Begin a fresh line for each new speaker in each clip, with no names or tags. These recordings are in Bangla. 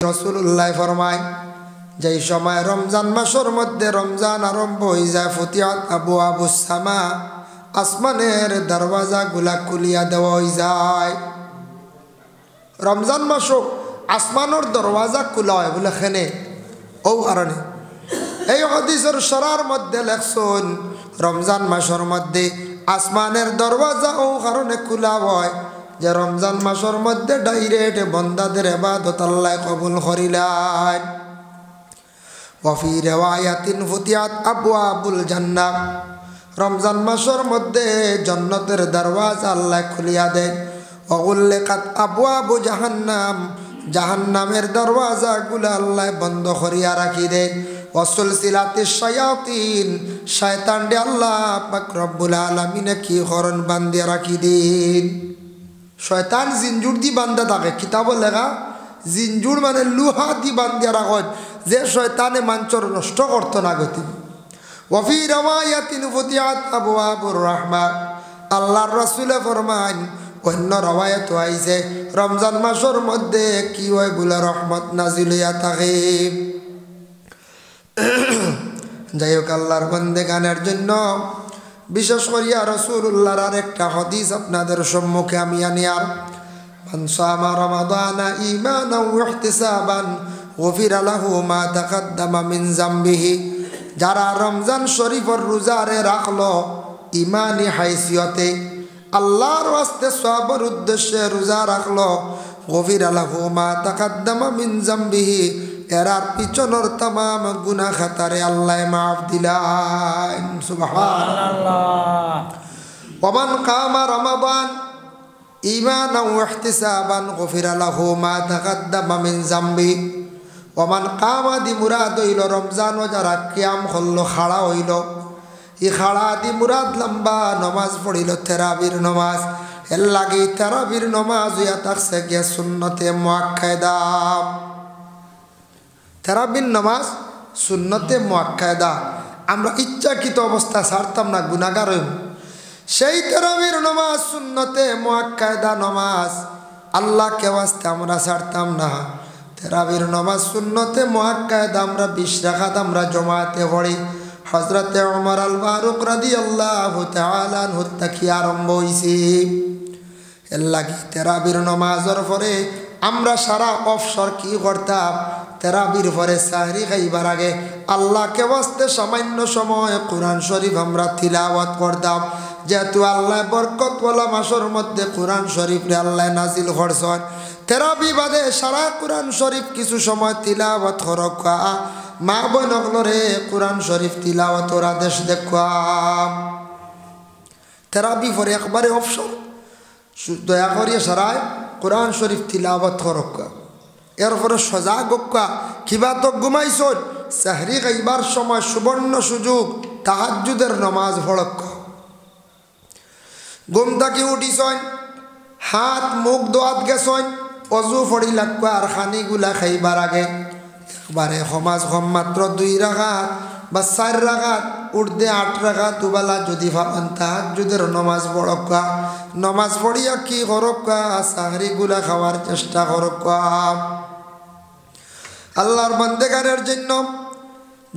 রাসূলুল্লাহ ফরমায় যেই সময় রমজান মাসের মধ্যে রমজান আরম্ভ হয়ে যায় ফুতিহাত আবওয়াবুস সামা, আসমানের দরওয়াজাগুলা খুলিয়া দেওয়া হয়ে যায়। রমজান মাসও আসমানের দরওয়াজা খোলা হয় বলে খেনে ও কারণে এই হাদিসের সরার মধ্যে লেখছেন রমজান মাসের মধ্যে আসমানের দরওয়াজা ও কারণে খোলা হয় যে রমজান মাসের মধ্যে ডাইরেক্ট বন্দাদের ইবাদত আল্লাহ কবুল করিলেন। ওয়াফি রিওয়ায়াতিন ফুতিহাত আবওয়াবুল জান্নাহ, রমজান মাসের মধ্যে জান্নাতের দরওয়াজা আল্লাহ খুলিয়া দেন। ওয়াগুল্লিকাত আবওয়াবু জাহান্নাম, জাহান্নামের দরওয়াজাগুলো আল্লাহ বন্ধ করিয়া রাখি দেন। ওয়াসুলসিলাতিশ শায়াতিন, শয়তানকে আল্লাহ পাক রব্বুল আলামিন কি করন বান্ধিয়া রাখি দেন। শয়তান জিনজুর দি বান্ধা থাকে, কিতাব লেখা জিনজুর মানে লুহা দি বান্ধিয়া রাখেন যে শয়তানে মাঞ্চর নষ্ট করত না গতি। ওয়াফি রিওয়ায়াতিন ফুতিহাত আবওয়াবুর রাহমা, আল্লাহর রাসূলে ফরমান অন্য রওয়ায়াত আইছে রমজান মাসের মধ্যে কি হয় বলে রহমত নাজিল হইয়া থাকে। যাই হোক, আল্লাহর বান্দেগানের জন্য বিশেষ করিয়া রাসূলুল্লাহর আরেকটা হাদিস আপনাদের সম্মুখে আমি আনিয়ার। মান সামা রমাদানা ঈমানান ওয়া ইহতিসাবান গুফিরা লাহু মা তাকাদ্দামা মিন যামবিহি, যারা রমজান শরীফের রোজারে রাখলো ইমানি হাইসিয়তে আল্লাহর ওয়াস্তে সওয়াবের উদ্দেশ্যে রোজা রাখলো, গুফিরা লাহু মা তাকাদ্দামা মিন যামবিহি, এরার পিছনের तमाम গুনাহ খাতারে আল্লাহ মাফ দিলেন। সুবহানাল্লাহ। ওমান কামা রমাদান ঈমানান ওয়া ইহতিসাবান গুফিরা লাহু মা তাকাদ্দামা মিন যামবি। ওমান কামা দি মুরাদ হইল রমজান যারা কিয়াম করলো, খাড়া হইল, ই খাড়া দি মুরাদ লম্বা নমাজ পড়িল, তেরাবির নমাজ। এর লাগি তেরাবির নমাজ হইয়া থাকছে গিয়া সুন্নতে মুআক্কাদা। তেরাবির নামাজ সুন্নতে মুআক্কাদা, আমরা ইচ্ছাকৃত অবস্থা ছাড়তাম না, গুনাহগার হইব। সেই তেরাবির নামাজ সুন্নতে মুআক্কাদা নামাজ আল্লাহকে ওয়াস্তে আমরা ছাড়তাম না। তেরাবির নামাজ সুন্নতে মুআক্কাদা আমরা 20 রাকাত আমরা জমাতে পড়ি। হযরতে ওমর আল ফারুক রাদিয়াল্লাহু তাআলা আনহু থেকে আরম্ভ হইছে। এর লাগি তেরাবির নামাজের পরে আমরা সারা অবসর কি করতাম, তেরাবির পরে সাহরি খাইবার আগে আল্লাহকে ওয়াস্তে সামান্য সময় কোরআন শরীফ আমরা তিলাওয়াত করতাম। যেহেতু আল্লাহ বরকতওয়ালা মাসের মধ্যে কোরআন শরীফ রে আল্লাহ নাজিল করছেন, তেরাবি বাদে সারা কোরআন শরীফ কিছু সময় তিলাওয়াত করকা। মা বোনগুলোরে কোরআন শরীফ তিলাওয়াতের আদেশ দেখুয়াম। তেরাবি পরে একবারে অবসর, দয়া করিয়া সারায় কোরআন শরীফ তিলাওয়াত করকা। এরপরে সজা গক্কা কিবা তো ঘুমাইছ, সাহরি খাইবার সময় সুবর্ণ সুযোগ তাহাজ্জুদের নামাজ পড়ক্কা। ঘুম থাকি উঠিছন, হাত মুখ দোয়াত গেছন, অজু ফড়ি লাগবা আর খানিগুলা খাইবার আগে একবারে সমাজ কম মাত্র 2 রাকাত বা 4 রাকাত উর্দে 8 রাকাত উবালা যদি ভাবেন তাহাজ্জুদের নামাজ পড়ক্কা। নামাজ পড়িয়া কি করক্কা, সাহরিগুলা খাওয়ার চেষ্টা করক্কা। আল্লাহর বান্দেগানের জন্য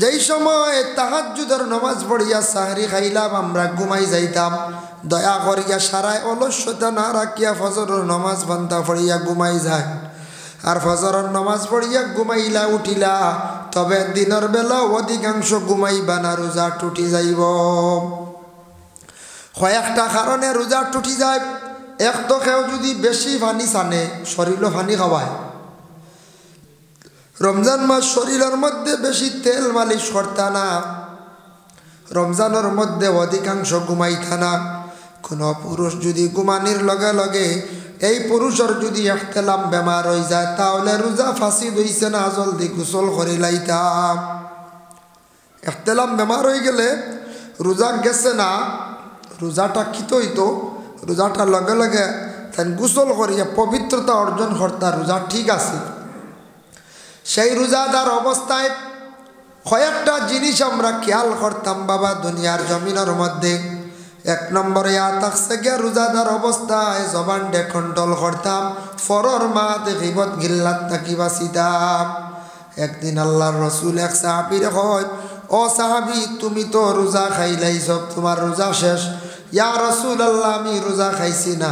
যেই সময় তাহাজ্জুদের নামাজ পড়িয়া সাহরি খাইলাম আমরা ঘুমাই যাইতাম, দয়া করিয়া সারায় অলস্যতা না রাখিয়া ফজরের নামাজ বান্দা পড়িয়া ঘুমাই যায়। আর ফজরের নামাজ পড়িয়া ঘুমাইলা উঠিলা, তবে দিনের বেলা অধিকাংশ ঘুমাইবা না, রোজা টুটি যাইব। কয়েকটা কারণে রোজা টুটি যায়। এক তো কেউ যদি বেশি পানি চানে শরীরও পানি খাওয়ায়। রমজান মাস শরীরের মধ্যে বেশি তেল মালিশ করতা না, রমজানের মধ্যে অধিকাংশ ঘুমাইতা না। কোনো পুরুষ যদি ঘুমানির লগে লগে এই পুরুষের যদি ইহতিলাম বেমার হয়ে যায়, তাহলে রোজা ফাঁসি দইছে না, জলদি গোসল করে লাইতাম। ইহতিলাম বেমার হয়ে গেলে রোজা গেছে না, রোজাটা কিত হইতো, রোজাটা লগে লগে তাই গোসল করিয়া পবিত্রতা অর্জন করতা, রোজা ঠিক আছে। সেই রোজাদার অবস্থায় কয়েকটা জিনিস আমরা খেয়াল করতাম বাবা দুনিয়ার জমিনের মধ্যে। এক নম্বরে থাকছে গিয়া রোজাদার অবস্থায় জবানটা কন্ট্রোল করতাম, ফরর মাত গীবত গিল্লাত নাকি বাঁচিতাম। একদিন আল্লাহর রসুল এক সাহাবীরে কয়, ও সাহাবী তুমি তো রোজা খাইলাইছ, তোমার রোজা শেষ। ইয়া রাসূলুল্লাহ আমি রোজা খাইছি না।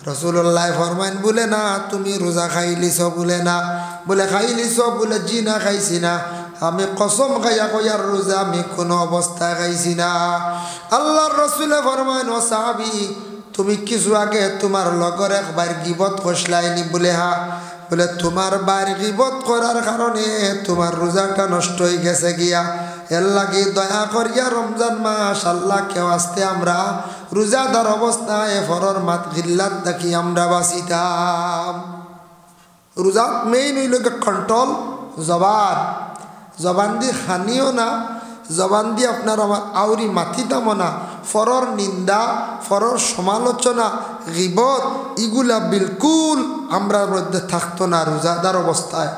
রাসূলুল্লাহ ফরমাইন, বলে না তুমি রোজা খাইলিছ, বলে না, বলে খাইলিছ, বলে জি না খাইছি না। আমি কসম খাইয়া কইয়ার রোজা আমি কোনো অবস্থায় খাইছি না। আল্লাহর রসুলে ফরমাইন, ও সাহাবী তুমি কিছু আগে তোমার লগর একবার গীবত কষলাইনি, বলে হা, বলে তোমার বার গীবত করার কারণে তোমার রোজাটা নষ্ট হয়ে গেছে গিয়া। এর লাগে দয়া করিয়া রমজান মাস আল্লাহ কেউ আসতে আমরা রোজাদার অবস্থায় ফরর মাত গিল্লাত দেখি আমরা বাঁচিতাম। রোজা মেইন হইল কন্ট্রোল, জবান দিয়ে হানিও না, জবান দিয়ে আপনার আমার আউরি মাথিতামও না, ফরর নিন্দা, ফরর সমালোচনা, গীবত এগুলা বিলকুল আমরা মধ্যে থাকতো না রোজাদার অবস্থায়।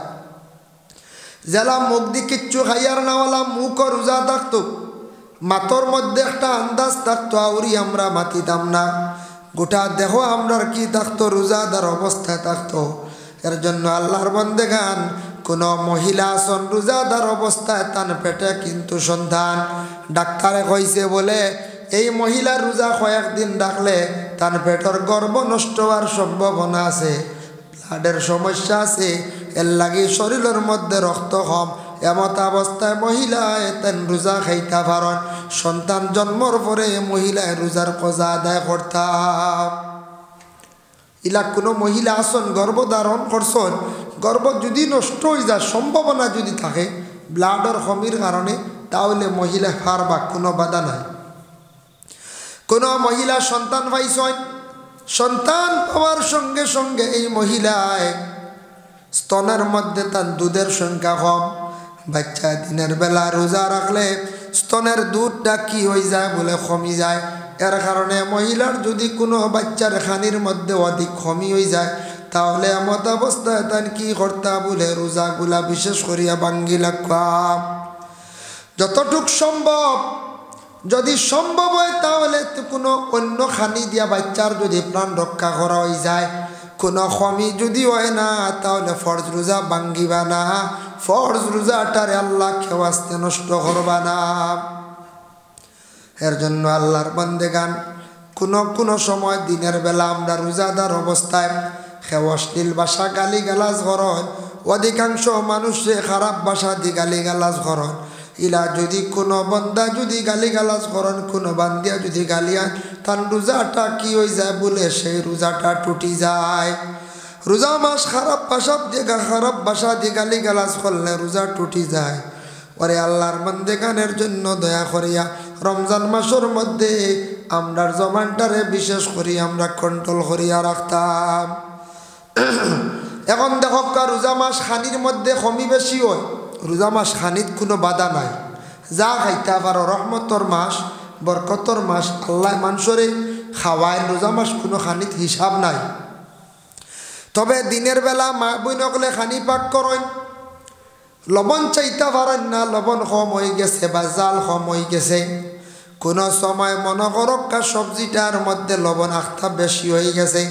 জেলা মুখ দিয়ে কিচ্ছু খাইয়ার নাওয়ালা মুখও রোজা থাকতো, মাতর মধ্যে একটা আন্দাজ থাকতো, আউরি আমরা মাতিতাম না, গোটা দেহ আমরার কি থাকতো রোজাদার অবস্থায় থাকতো। এর জন্য আল্লাহর বন্দেগান কোন মহিলা আসন রোজাদার অবস্থায় তান পেটে কিন্তু সন্তান, ডাক্তারে কইছে বলে এই মহিলা রোজা কয়েকদিন রাখলে তার পেটের গর্ভ নষ্ট হওয়ার সম্ভাবনা আছে, ব্লাডের সমস্যা আছে, এর লাগে শরীরের মধ্যে রক্ত কম, এমত অবস্থায় মহিলায় তেন রোজা খাইতে পারেন। সন্তান জন্মর পরে মহিলায় রোজার কজা আদায় করতাম। ইলা কোনো মহিলা আসন গর্ভধারণ করছেন, গর্ভ যদি নষ্ট হয়ে যায় সম্ভাবনা যদি থাকে ব্লাডের কমির কারণে, তাহলে মহিলা পারবা, কোনো বাধা নাই। কোনো মহিলা সন্তান পাইছেন, সন্তান পাওয়ার সঙ্গে সঙ্গে এই মহিলায় স্তনের মধ্যে তার দুধের সংখ্যা কম, বাচ্চা দিনের বেলা রোজা রাখলে স্তনের দুধটা কি হয়ে যায় বলে কমি যায়। এর কারণে মহিলার যদি কোনো বাচ্চার খানির মধ্যে অধিক কমি হয়ে যায়, তাহলে এমত অবস্থায় তার কি করতা বলে রোজাগুলা বিশেষ করিয়া ভাঙ্গি রাখা যতটুক সম্ভব। যদি সম্ভব হয় তাহলে কোনো অন্য খানি দিয়া বাচ্চার যদি প্রাণ রক্ষা করা হয়ে যায়, কোনো কমি যদি হয় না তাহলে ফরজ রোজা ভাঙ্গিবা না, ফরজ রোজাটারে আল্লাহ কেউ আসতে নষ্ট করবা না। এর জন্য আল্লাহর বান্দেগান কোনো সময় দিনের বেলা আমরা রোজাদার অবস্থায় অশ্লীল ভাষা গালি গালাজ করেন, অধিকাংশ মানুষে খারাপ ভাষা দিয়ে গালি গালাজ করেন। ইলা যদি কোনো বন্দা যদি গালি গালাজ করেন, কোনো বান্দিয়া যদি গালিয়ান, তার রোজাটা কি হয়ে যায় বলে সেই রোজাটা টুটি যায়। রোজা মাস খারাপ ভাষা দিয়ে গালি গালাজ করলে রোজা টুটি যায়। ওরে আল্লাহর বান্দেগানের জন্য দয়া করিয়া রমজান মাসের মধ্যে আমরার জবানটারে বিশেষ করি আমরা কন্ট্রোল করিয়া রাখতাম। এখন দেখো রোজা মাস খানির মধ্যে কমি বেশি হয়, রোজা মাস খানিত কোনো বাধা নাই, যা খাইতে পারো, রহমতর মাস, বরকতর মাস, আল্লাহ মানুষরে খাওয়ায়, রোজা মাস কোনো খানিত হিসাব নাই। তবে দিনের বেলা মা বইনকলে খানি পাক করেন, লবণ চাইতে পারেন না, লবণ কম হয়ে গেছে বা জাল কম হয়ে গেছে, কোনো সময় মনে করক্কা সবজিটার মধ্যে লবণ আখতা বেশি হয়ে গেছে,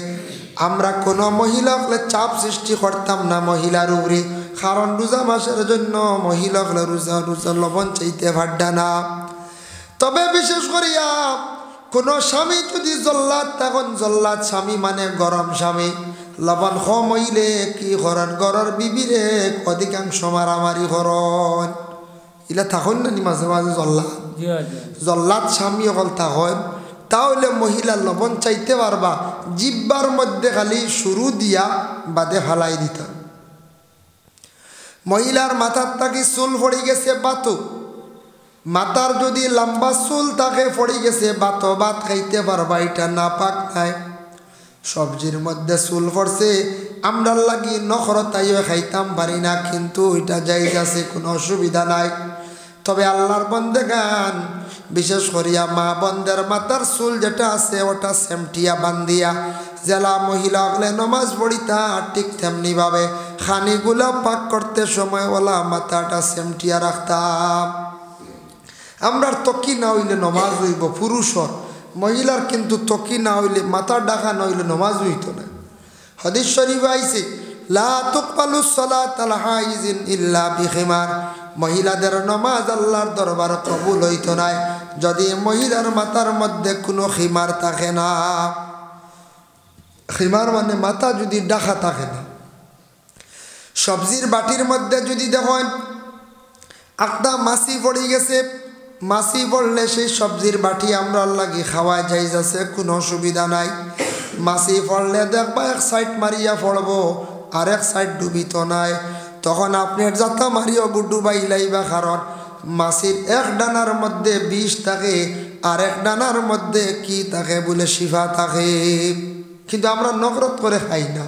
আমরা কোনো মহিলাকে চাপ সৃষ্টি করতাম না মহিলার উপরে, কারণ রোজা মাসের জন্য মহিলাকে রোজা লবণ চাইতে পারডা না। তবে বিশেষ করিয়া কোনো স্বামী যদি জল্লাদ, তখন জল্লাদ স্বামী মানে গরম স্বামী, লবণ কম হইলে কি করেন গরর বিবিরে অধিকাংশ মারামারি করেন, ইলা থাকুন না নি মাঝে মাঝে জল্লাদ স্বামী অকল থাকেন, তাহলে মহিলা লবণ চাইতে পারবা, জিব্বার মধ্যে খালি শুরু দিয়া বাদে ফালাই দিতাম। মহিলার মাথার থাকি চুল পড়ে গেছে বাতো, মাথার যদি লম্বা চুল থাকে পড়ে গেছে বাতো, ভাত খাইতে পারবা, এটা না পাক নাই। সবজির মধ্যে চুল পড়ছে আমরার লাগি নখরতাইও খাইতাম পারি না, কিন্তু ওইটা জায়েজ আছে, কোনো অসুবিধা নাই। তবে আল্লাহর বন্দেগান বিশেষ করিয়া মা বন্দের মাথার চুল যেটা আছে ওটা সেমটিয়া বান্ধিয়া জেলা মহিলা হলে নমাজ পড়িতা, ঠিক তেমনিভাবে খানিগুলা পাক করতে সময় ওলা মাথাটা সেমটিয়া রাখতাম। আমরার তো কি না হইলে নমাজ হইব পুরুষর, মহিলার কিন্তু তকি না হইলে মাথার ডাকা না হইলে নমাজ হইতো না। হাদিস শরীফ আইছে লা তুকবালুস সালাত আলা হাইজিন ইল্লা বিখিমার, মহিলাদের নামাজ আল্লাহর দরবারে কবুল হইতো না যদি মহিলার মাথার মধ্যে কোনো খিমার থাকে না। খিমার মানে মাথা যদি ডাকা থাকে না। সবজির বাটির মধ্যে যদি দেখেন একটা মাছি পড়ে গেছে, মাছি পড়লে সেই সবজির বাটি আমরা লাগি খাওয়া যাইজ আছে, কোনো অসুবিধা নাই। মাছি পড়লে দেখবা এক সাইড মারিয়া পড়বো আর এক সাইড ডুবিত নাই, তখন আপনি যাতা মারিও ডুবাই লাইবা, কারণ মাছির এক ডানার মধ্যে বিষ থাকে আর এক ডানার মধ্যে কি থাকে বলে শিফা থাকে। কিন্তু আমরা নকরত করে খাই না,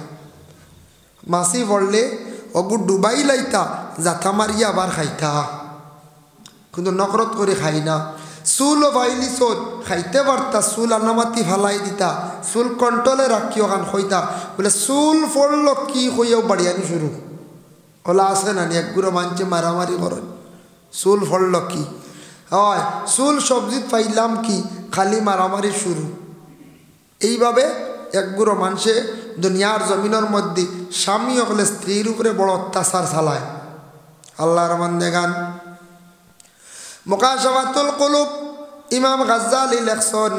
মাছি পড়লে অবু ডুবাই লাইতা যাতা মারিয়া আবার খাইতা, কিন্তু নকরত করে খাই না। চুলও পাইলি চোট খাইতে পারতা, চুল আনামাতি ফালাই দিতা, চুল কন্ট্রোলে রাখিও কান হইতা বলে চুল পড়ল কি হইয়াও বাড়িয়ানি শুরু ওলা আছে না নি একগুলো মানছে মারামারি করেন চুল পড়ল কি হয়, চুল সবজিত পাইলাম কি খালি মারামারি শুরু। এইভাবে একগুলো মানুষে দুনিয়ার জমিনের মধ্যে স্বামী হলে স্ত্রীর উপরে বড় অত্যাচার চালায়। আল্লাহর বান্দা গান মুকাশাফাতুল কুলুব ইমাম গাজ্জালি লেখছেন,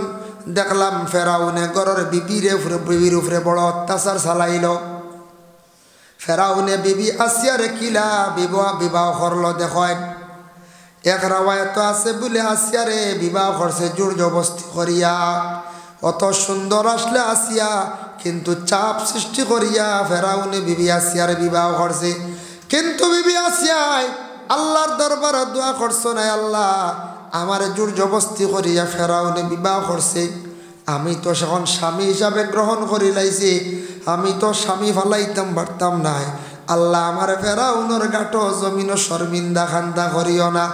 দেখলাম ফেরাউনে ঘরের বিবির উপরে বড় অত্যাচার চালাইল। ফেরাউনে বিবি আসিয়ারে কিলা বিবাহ করলো দেখেন। এক রাওয়ায়াত আছে বলে আসিয়ারে বিবাহ করছে জোর জবস্তি করিয়া, অত সুন্দর আসলে আসিয়া কিন্তু চাপ সৃষ্টি করিয়া ফেরাউনে বিবি আসিয়ারে বিবাহ করছে। কিন্তু বিবি আসিয়ায় আল্লাহর দরবারে দোয়া করছো না, আল্লাহ আমার জোর জবস্তি করিয়া ফেরাউনে বিবাহ করছে, আমি তো সেখন স্বামী হিসাবে গ্রহণ করি লাইছি, আমি তো স্বামী ফালাইতাম পারতাম নাই, আল্লাহ আমার ফেরাউনের গাটো জমিন শর্মিন্দা খান্দা করিও না।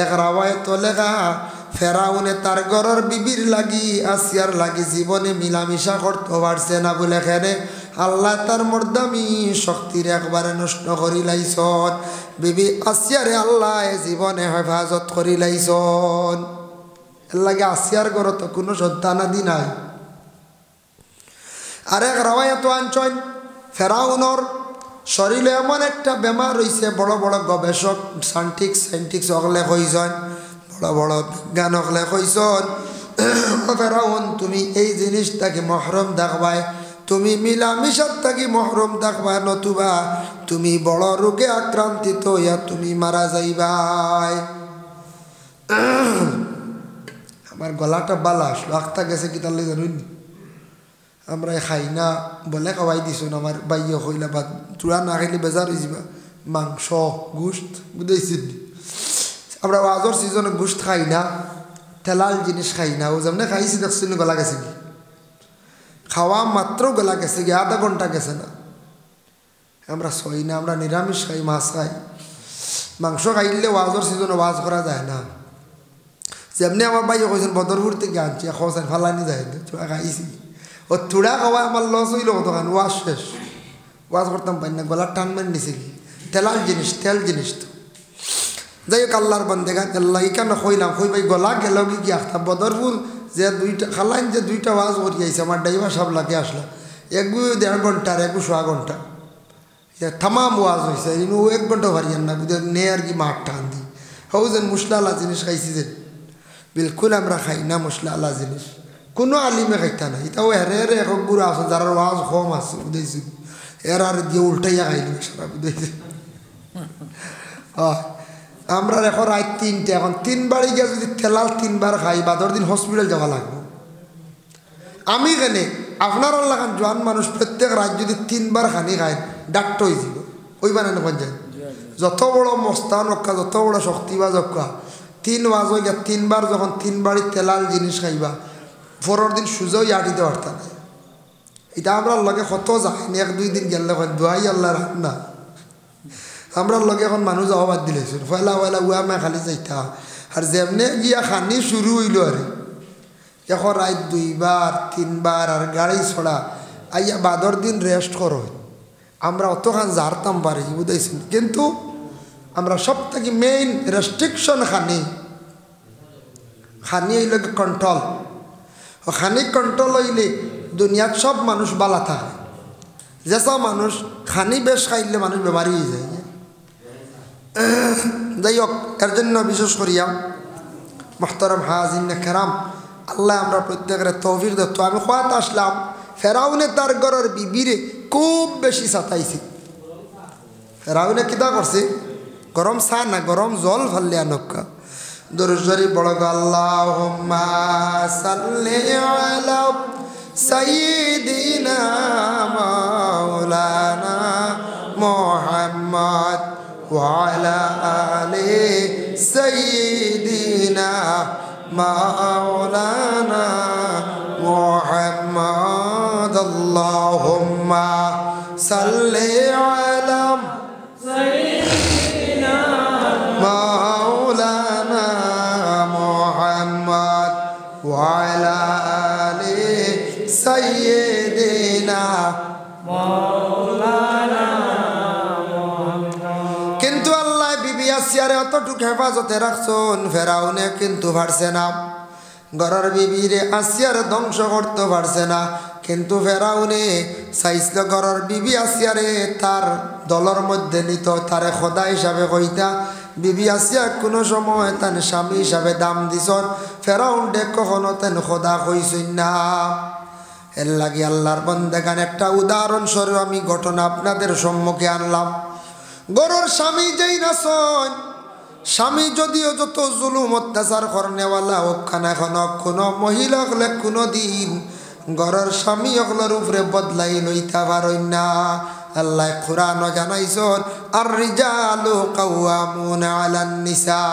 এক রাওয়ায়াত লেখা ফেরাউনে তার ঘরের বিবির লাগি আসিয়ার লাগি জীবনে মিলামিশা করতে পারছে না বলে খেনে আল্লাহ তার মর্দামি শক্তির একবারে নষ্ট করি লাইছন। বিবি আসিয়ারে আল্লাহ জীবনে হেফাজত করি লাইছন। এর লাগে আসিয়ার ঘর তো কোনো সন্তানাদি নাই। আরেক রাওয়ায়াত আনছেন ফেরাউনর শরীরে এমন একটা বেমার হয়েছে, বড় বড় গবেষক সাইন্টিক্স হকলে কইছেন, বড় বড় বিজ্ঞান হকলে কইছেন ফেরাউন তুমি এই জিনিসটাকে মহরম দেখবাই, তুমি মিলামিশার থাকি মহরম দেখবা, নতুবা তুমি বড় রোগে আক্রান্তিত হইয়া তুমি মারা যাইবাই। আমার গলাটা বালা আসলো, আখতা গেছে কি তাহলে জানুন আমরা খাই না বলে খাওয়াই দিছো না, আমার বাইয়ে হইলা বা চূড়া না খাইলে বেজার হয়ে যাবা, মাংস গোস্ত বুঝেছি। আমরা ওয়াজর সিজনে গোস্ত খাই না, তেলাল জিনিস খাই না, ও যেমন খাইছি দেখছি গলা গেছে কি, খাওয়া মাত্র গলা গেছে কি, আধা ঘন্টা গেছে না। আমরা সই না, আমরা নিরামিষ খাই, মাছ খাই, মাংস খাইলে ওয়াজর সিজনে ওয়াজ করা যায় না। যেমনি আমার বাইয়ে কইছেন বদরপুর থেকে আনছি খোঁজেন ফালানি যায় চূড়া খাইছি, ও চূড়া খাওয়া আমার লস হইল কতখান, ওয়াজ শেষ, ওয়াজ করতাম পাই না, গলার টান মেন দিছে কি, তেলাল জিনিস তেল জিনিস তো। যাই হোক আল্লাহর বন্দেগান আল্লাহ কেন কইলাম কই ভাই গলা গেল কি আখতা বদরপুর যে দুইটা খালাইন যে দুইটা ওয়াজ করি আইছে, আমার ড্রাইভার সব লাগে আসলা একগু 1.5 ঘন্টার একগু 1.5 ঘন্টা থামাম ওয়াজ হয়েছে, ইনু 1 ঘন্টা ভারিয়েন না নে আর কি মাঠ টান দি হও যেন মশলা আলা জিনিস খাইছি যে বিলকুল আমরা খাই না মশলা আলা জিনিস, কোনো আলিমে খাইতা না। এটাও হেরে হেরে এক গুড়া আছে যারা ওয়াজ কম আছে বুঝেছি, এর আর দিয়ে উল্টাইয়া খাইলি সারা বুঝেছি। আমরা এখন রাত 3টে, এখন 3 বারে গিয়ে যদি তেলাল 3 বার খাই বাদর দিন হসপিটাল যাওয়া লাগবে। আমি কেনে আপনার লাগান জোয়ান মানুষ প্রত্যেক রাত যদি 3 বার খানি খায় ডাক্তার হয়ে যাব, ওই বানানো পঞ্চায়েত যত বড় মস্তান অক্কা যত বড় শক্তিবাজ অক্কা 3 ওয়াজ হয়ে গিয়া 3 বার যখন 3 বাড়ি তেলাল জিনিস খাইবা পরের দিন সুযোগ আটিতে পারতা না। এটা আমরা লগে কত যায়নি, 1-2 দিন গেলে দোয়াই আল্লাহ রাখ না। আমরা লগে এখন মানুষ যাওয়া বাদ দিলেছিল, পয়লা উয়া মা খালি যাইতা আর যেমনে গিয়া খানি শুরু হইল আর এখন রাত 2 বার 3 বার আর গাড়ি ছড়া আইয়া বাদর দিন রেস্ট করো। আমরা অতখান জারতাম পারি বুঝাইছি, কিন্তু আমরা সব থেকে মেইন রেস্ট্রিকশন খানি হইল কন্ট্রোল। খানি কন্ট্রোল হইলে দুনিয়ার সব মানুষ বালা থাকে। যেসব মানুষ খানি বেশ খাইলে মানুষ বেমারি হয়ে যায়। যাই হোক, এর জন্য বিশেষ করিয়া মোহতারাম হাজিন কেরাম, আল্লাহ আমরা প্রত্যেকের তৌফিক দত্ত। আমি খোয়াত আসলাম, ফেরাউনে তার ঘরের বিবিরে খুব বেশি সাতাইছে। ফেরাউনে কিতা করছে? গরম চা না, গরম জল ফাল্লে আনকা দরুদ বড় আল্লাহুম্মা সাল্লি আলা সাইয়্যিদিনা মাওলানা মুহাম্মদ ওয়া আলা আলি সাইয়্যিদিনা মাওলানা মুহাম্মদ। আল্লাহুম্মা সাল্লি আলা সাইয়্যিদিনা মাওলানা মুহাম্মদ ওয়া আলা আলি সাইয়্যিদিনা মাওলানা মুহাম্মদ। কিন্তু আল্লাহ বিবি আসিয়ারে অতটুকু হেফাজতে রাখছেন, ফেরাউনে কিন্তু পারছে না। ঘরের বিবিরে আসিয়ার ধ্বংস করতে পারছে না। কিন্তু ফেরাউনে চাইছিল ঘরের বিবি আসিয়ারে তার দলের মধ্যে নিত, তারে খোদা হিসাবে কইতা। বিবি আসিয়া কোনো সময় তার স্বামী হিসাবে দাম দিছ। ফেরাউন ডে কখনো তেন খোদা কইছেন না। এর লাগি আল্লাহর বন্দেগান একটা উদাহরণস্বরূপ আমি ঘটনা আপনাদের সম্মুখে আনলাম। গরুর স্বামী যেই নাচন, স্বামী যদিও যত জুলুম অত্যাচার করনেওয়ালা ওখানে এখন কোনো মহিলা হলে কোনো দিন ঘরের স্বামী অগলোর উপরে বদলাই লইতে পারেন না। আল্লাহ কুরআন জানাইছেন, আর রিজালু কাওয়ামুনা আলান নিসা,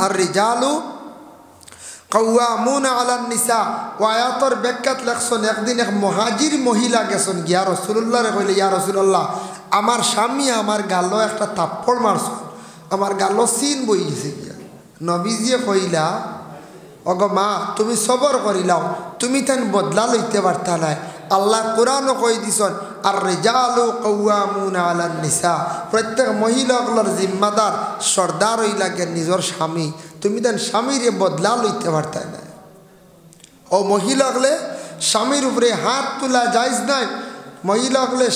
আর রিজালু কাওয়ামুনা আলান নিসা। আয়াতর ব্যাখ্যাত লেখছেন, একদিন এক মুহাজির মহিলা গেছেন গিয়া রাসূলুল্লাহরে কইলে, ইয়া রাসূলুল্লাহ, আমার স্বামী আমার গালো একটা থাপ্পড় মারছেন, আমার গালো সিন বই গেছে গিয়া। নবীজিয়ে কইলা, অগো মা, তুমি সবর করিলাও, তুমি তেন বদলা লইতে পারতা নাই। আল্লাহ কোরআনও কই দিছেন, আর রিজালু কাওয়ামুনা আলান নিসা। প্রত্যেক মহিলাগুলোর জিম্মাদার সর্দার হই লাগে নিজের স্বামী। তুমি তেন স্বামীরে বদলা লইতে পারতা নাই। ও মহিলাগুলো স্বামীর উপরে হাত তোলা যাইজ নাই। মহিলাগুলো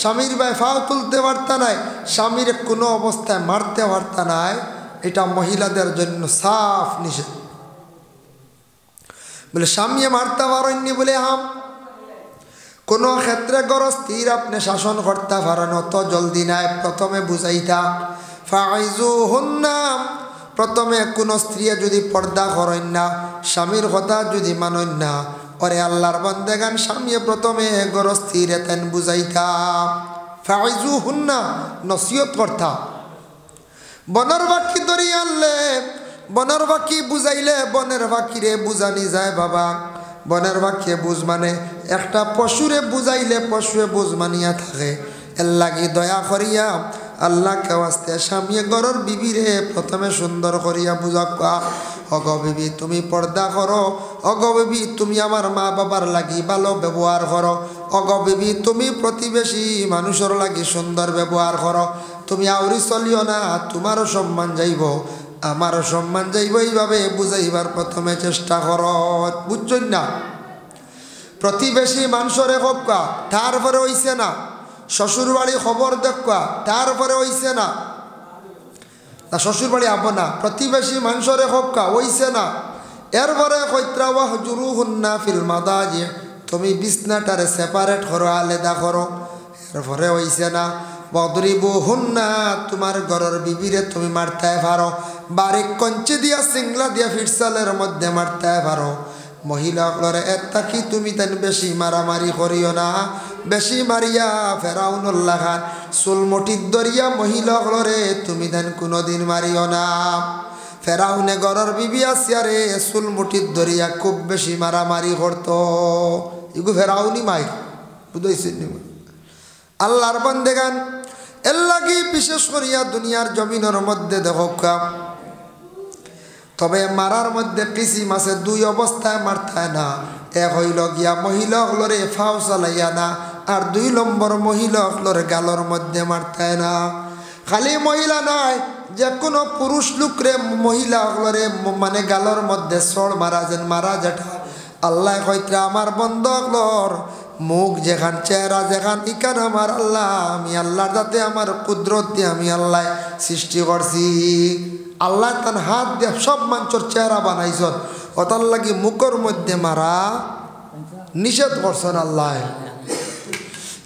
স্বামীর বাই ফাও তুলতে পারতা নাই, স্বামীরে কোনো অবস্থায় মারতে পারতা নাই। এটা মহিলাদের জন্য সাফ নিষেধ। বলে স্বামী মারতে পারেননি বলে হাম, কোনো ক্ষেত্রে গরস্থির আপনি শাসন করতে পারেন, অত জলদি নাই। প্রথমে বুঝাইতা ফাইজুহুন্না, প্রথমে কোনো স্ত্রী যদি পর্দা করেন না, স্বামীর কথা যদি মানেন না, ওরে আল্লাহর বান্দাগান স্বামী প্রথমে গরস্থির তেন বুঝাইতা। ফাইজুহুন্না নসিহত করতা। বনের বাকি ধরি আনলে, বনের বাকি বুঝাইলে বনের বাকিরে বুঝানি যায় বাবা। বনের বাকিয়ে বুঝ মানে একটা পশুরে বুঝাইলে পশুরে বুঝ মানিয়া থাকে। এর লাগি দয়া করিয়া আল্লাহকে ওয়াস্তে স্বামী ঘরের বিবিরে প্রথমে সুন্দর করিয়া বুঝাকা, অগ বিবি তুমি পর্দা করো, অগ বিবি তুমি আমার মা বাবার লাগি ভালো ব্যবহার করো, অগ বিবি তুমি প্রতিবেশী মানুষের লাগি সুন্দর ব্যবহার করো, তুমি আউরি চলিও না, তোমারও সম্মান যাইব আমারও সম্মান যাইব। এইভাবে বুঝাইবার প্রথমে চেষ্টা করো। বুঝছেন না? প্রতিবেশী মানুষরে হকা, তারপরে হইছে না। শ্বশুর বাড়ি খবর দেখা, তারপরে হইছে না। শ্বশুর বাড়ি আব না, প্রতিবেশী মানুষরে হকা হইছে না। এরপরে কইত্রাওয়া হুজুরুহুন্না ফিল মাদাজি, তুমি বিছনাটারে সেপারেট করো, আলাদা করো। এরপরে হইছে না। বদরিবুহুন্না, তোমার ঘরের বিবিরে তুমি মারতে পারো, বারিক কঞ্চি দিয়া সিংলা দিয়া ফিটসালের মধ্যে মারতে পারো। মহিলাগুলোরে এত্তা কি তুমি তেন বেশি মারামারি করিও না। বেশি মারিয়া ফেরাউনুল্লাহ খান চুলমুঠির দরিয়া মহিলাগুলোরে তুমি তেন কোনোদিন মারিও না। ফেরাউনে ঘরের বিবি আসিয়ারে চুলমুঠির দরিয়া খুব বেশি মারামারি করতো। এগু ফেরাউনি মাই বুঝাইছেন আল্লাহর বান্দেগান। এর লাগি বিশেষ করিয়া দুনিয়ার জমিনের মধ্যে দেখা, তবে মারার মধ্যে কিসিম আছে। দুই অবস্থায় মারতায় না। এক হইল গিয়া মহিলাগুলোরে ফাও চালাইয়া না, আর 2 নম্বর মহিলাগুলোর গালর মধ্যে মারতায় না। খালি মহিলা নয়, যে কোনো পুরুষ লোকরে মহিলা হলরে মানে গালর মধ্যে সর মারা যেন মারা যেটা আল্লাহ কইতে আমার বন্ধ হলর মুখ যেখান চেহারা যেখান ইকান আমার আল্লাহ আমি আল্লাহর যাতে আমার কুদরত দিয়ে আমি আল্লাহ সৃষ্টি করছি। আল্লাহ তার হাত দিয়ে সব মানুষের চেহারা বানাইছেন, ওটার লাগি মুখের মধ্যে মারা নিষেধ করছেন আল্লাহ।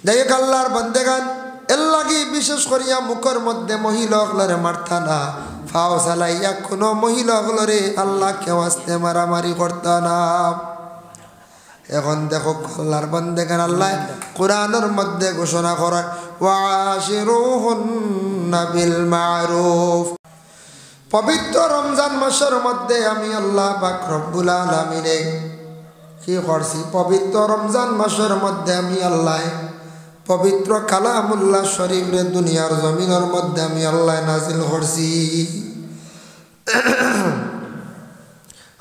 যাই হোক আল্লাহর বান্দেগান এর লাগি বিশেষ করিয়া মুখের মধ্যে মহিলা হলরে মারতা না, ফাও চালাইয়া কোনো মহিলা হলরে আল্লাহ কেউ আসতে মারামারি করত না। এখন দেখো আল্লাহর বান্দেগান আল্লাহ কোরআনের মধ্যে ঘোষণা করেন ওয়াশিরুহুন্না বিল মারুফ। পবিত্র রমজান মাসের মধ্যে আমি আল্লাহ পাক রব্বুল আলামিনে কি করছি, পবিত্র রমজান মাসের মধ্যে আমি আল্লাহ পবিত্র কালামুল্লাহ শরীফ রে দুনিয়ার জমিনের মধ্যে আমি আল্লাহ নাজিল করছি।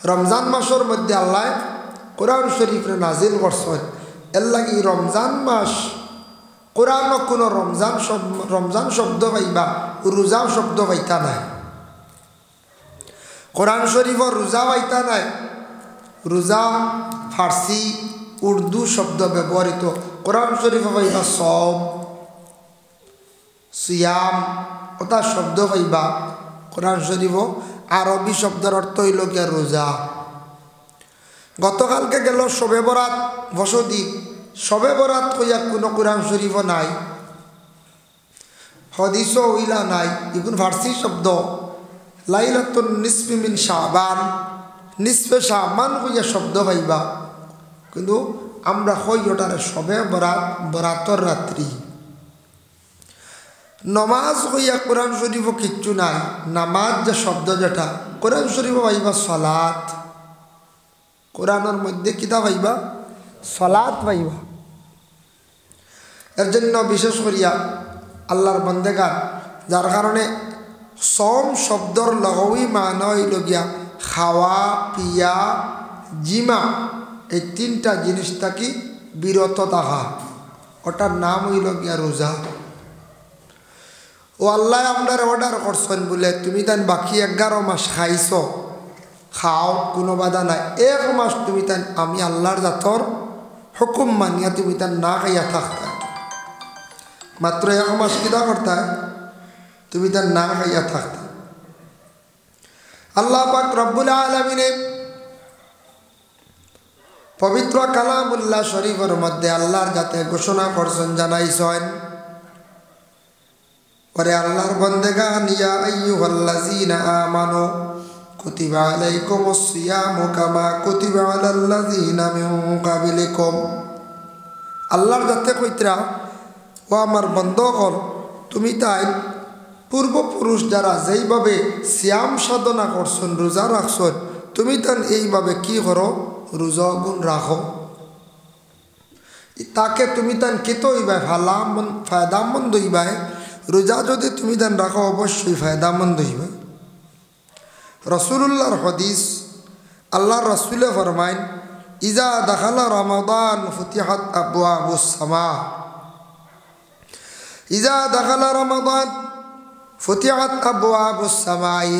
রমজান মাসের মধ্যে আল্লাহ কোরআন শরীফ রে নাজিল করছেন। এর লাগি রমজান মাস কোরআন কোনো রমজান শব্দ পাইবা রোজা শব্দ পাইতা নাই, কোরআন শরীফর রোজা পাইতা নাই। রোজা ফার্সি উর্দু শব্দ ব্যবহৃত, কোরআন শরীফ পাইবা সম সিয়াম ওটা শব্দ পাইবা। কোরআন শরীফ আরবি শব্দের অর্থ হইল গিয়া রোজা। গতকালকে গেল শবে বরাত বসতি, শবে বরাত কইয়া কোনো কোরআন শরীফ নাই, হদিসও হইলা নাই, এগুলো ফার্সি শব্দ। লাইলাতুন নিসফি মিন শাবান, নিসফে শাবান কইয়া শব্দ পাইবা, কিন্তু আমরা হই ওটারে শবে বরাত বরাতর রাত্রি। নমাজ কইয়া কোরআন শরীফ কিচ্ছু নাই, নামাজ যে শব্দ যেটা কোরআন শরীফ পাইবা সলাত, কোরআনের মধ্যে কিতা পাইবা সলাত পাইবা। এর জন্য বিশেষ করিয়া আল্লাহর বান্দেগান যার কারণে সম শব্দর লগই মানা হইল গিয়া খাওয়া পিয়া জিমা, এই তিনটা জিনিস থাকি বিরত থাকা, ওটার নাম হইল গিয়া রোজা। ও আল্লাহ আপনার অর্ডার করছেন বলে তুমি তান বাকি 11 মাস খাইছ, খাও কোনো বাধা নাই, 1 মাস তুমি তান আমি আল্লাহর জাতর হুকুম মানিয়া তুমি তান না খাইয়া থাকতা, মাত্র 1 মাস কিতা করতা তুমি তার না খাইয়া থাকতা। আল্লাহ পাক রব্বুল আলামিনে পবিত্র কালামুল্লাহ শরীফের মধ্যে আল্লাহর যাতে ঘোষণা করছেন জানাইছেন, ওরে আল্লাহর বান্দেগান ইয়া আইয়ুহাল্লাযীনা আমানু কুতিবা আলাইকুমুস সিয়ামু কামা কুতিবা আলাল্লাযীনা মিন ক্বাবলিকুম। আল্লাহর যাতে কইতরা ও আমার বন্ধুগণ তুমি তাই পূর্বপুরুষ যারা যেইভাবে সিয়াম সাধনা করছেন রোজা রাখছেন তুমি তান এইভাবে কি করো রোজা গুণ রাখো, তাকে তুমি তান কেতো হইবাই ফায়দামন্দ হইবাই। রোজা যদি তুমি তান রাখো অবশ্যই ফায়দামন্দ হইবা। রাসূলুল্লাহর হাদিস, আল্লাহর রাসূলে ফরমাইন ইজা দাখালা রমাদান ফুতিহাত আবওয়াবুস সামা, ইজা দাখালা রমাদান ফুতিহাত আবওয়াবুস সামাই।